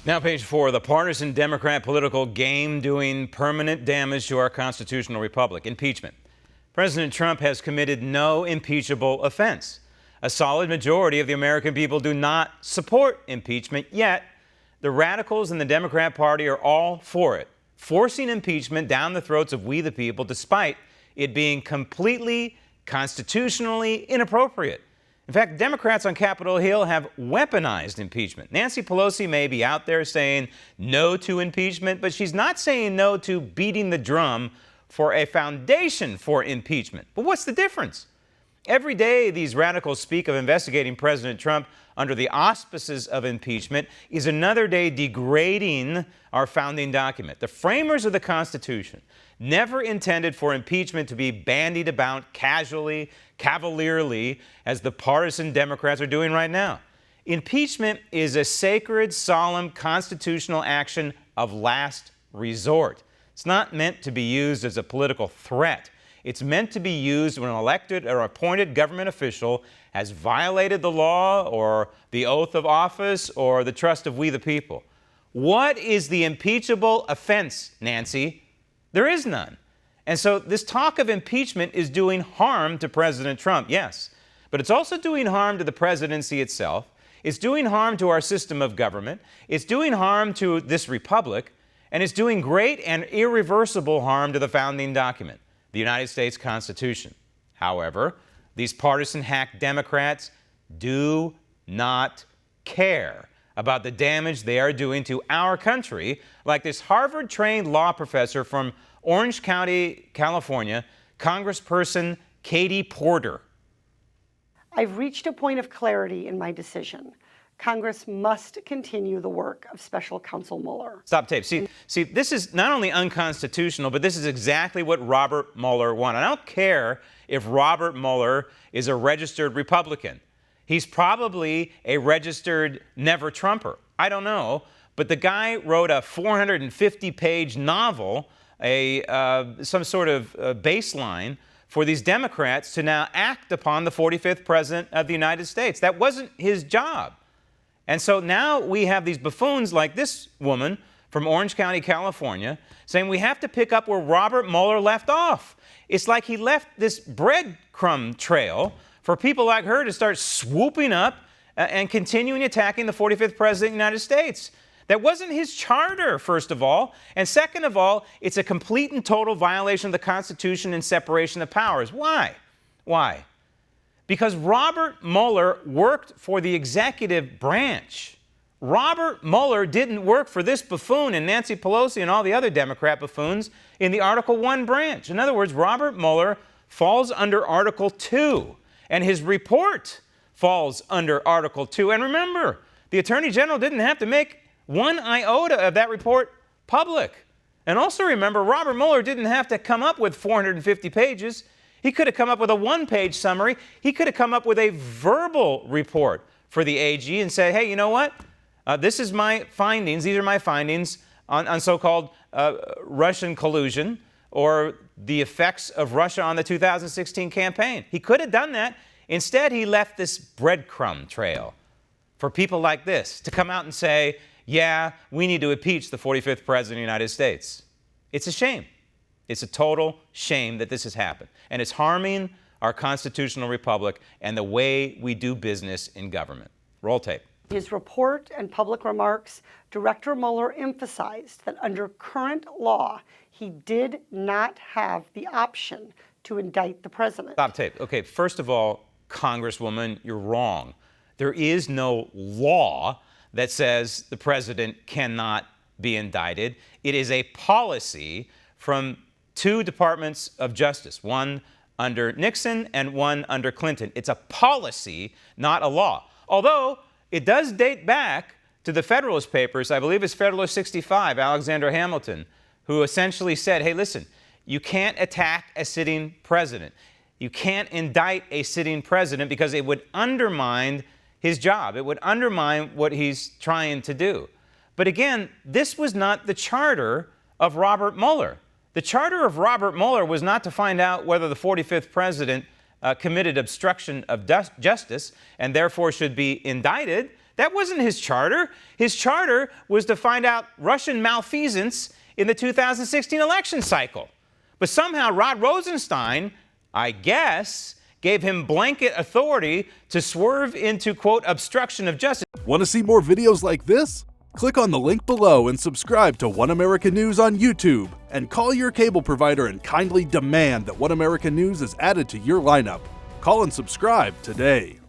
Now, page 4, the partisan Democrat political game doing permanent damage to our constitutional republic. Impeachment. President Trump has committed no impeachable offense. A solid majority of the American people do not support impeachment, yet the radicals in the Democrat Party are all for it, forcing impeachment down the throats of we the people, despite it being completely constitutionally inappropriate. In fact, Democrats on Capitol Hill have weaponized impeachment. Nancy Pelosi may be out there saying no to impeachment, but she's not saying no to beating the drum for a foundation for impeachment. But what's the difference? Every day these radicals speak of investigating President Trump under the auspices of impeachment is another day degrading our founding document. The framers of the Constitution never intended for impeachment to be bandied about casually, cavalierly, as the partisan Democrats are doing right now. Impeachment is a sacred, solemn constitutional action of last resort. It's not meant to be used as a political threat. It's meant to be used when an elected or appointed government official has violated the law or the oath of office or the trust of we the people. What is the impeachable offense, Nancy? There is none. And so this talk of impeachment is doing harm to President Trump, yes, but it's also doing harm to the presidency itself. It's doing harm to our system of government. It's doing harm to this republic, and it's doing great and irreversible harm to the founding document, the United States Constitution. However, these partisan hack Democrats do not care about the damage they are doing to our country, like this Harvard-trained law professor from Orange County, California, Congressperson Katie Porter. I've reached a point of clarity in my decision. Congress must continue the work of Special Counsel Mueller. Stop tape. See, this is not only unconstitutional, but this is exactly what Robert Mueller wanted. I don't care if Robert Mueller is a registered Republican. He's probably a registered never-Trumper. I don't know. But the guy wrote a 450-page novel, some sort of baseline for these Democrats to now act upon the 45th president of the United States. That wasn't his job. And so now we have these buffoons like this woman from Orange County, California, saying we have to pick up where Robert Mueller left off. It's like he left this breadcrumb trail for people like her to start swooping up and continuing attacking the 45th president of the United States. That wasn't his charter, first of all. And second of all, it's a complete and total violation of the Constitution and separation of powers. Why? Why? Because Robert Mueller worked for the executive branch. Robert Mueller didn't work for this buffoon and Nancy Pelosi and all the other Democrat buffoons in the Article I branch. In other words, Robert Mueller falls under Article II, and his report falls under Article II. And remember, the Attorney General didn't have to make one iota of that report public. And also remember, Robert Mueller didn't have to come up with 450 pages. He could have come up with a one-page summary. He could have come up with a verbal report for the AG and say, hey, you know what? This is my findings. These are my findings on so-called Russian collusion or the effects of Russia on the 2016 campaign. He could have done that. Instead, he left this breadcrumb trail for people like this to come out and say, yeah, we need to impeach the 45th president of the United States. It's a shame. It's a total shame that this has happened. And it's harming our constitutional republic and the way we do business in government. Roll tape. His report and public remarks, Director Mueller emphasized that under current law, he did not have the option to indict the president. Stop tape. Okay, first of all, Congresswoman, you're wrong. There is no law that says the president cannot be indicted. It is a policy from two departments of justice, one under Nixon and one under Clinton. It's a policy, not a law. Although it does date back to the Federalist Papers. I believe it's Federalist 65, Alexander Hamilton, who essentially said, hey, listen, you can't attack a sitting president. You can't indict a sitting president because it would undermine his job. It would undermine what he's trying to do. But again, this was not the charter of Robert Mueller. The charter of Robert Mueller was not to find out whether the 45th president committed obstruction of justice and therefore should be indicted. That wasn't his charter. His charter was to find out Russian malfeasance in the 2016 election cycle. But somehow Rod Rosenstein, I guess, gave him blanket authority to swerve into, quote, obstruction of justice. Want to see more videos like this? Click on the link below and subscribe to One America News on YouTube, and call your cable provider and kindly demand that One America News is added to your lineup. Call and subscribe today.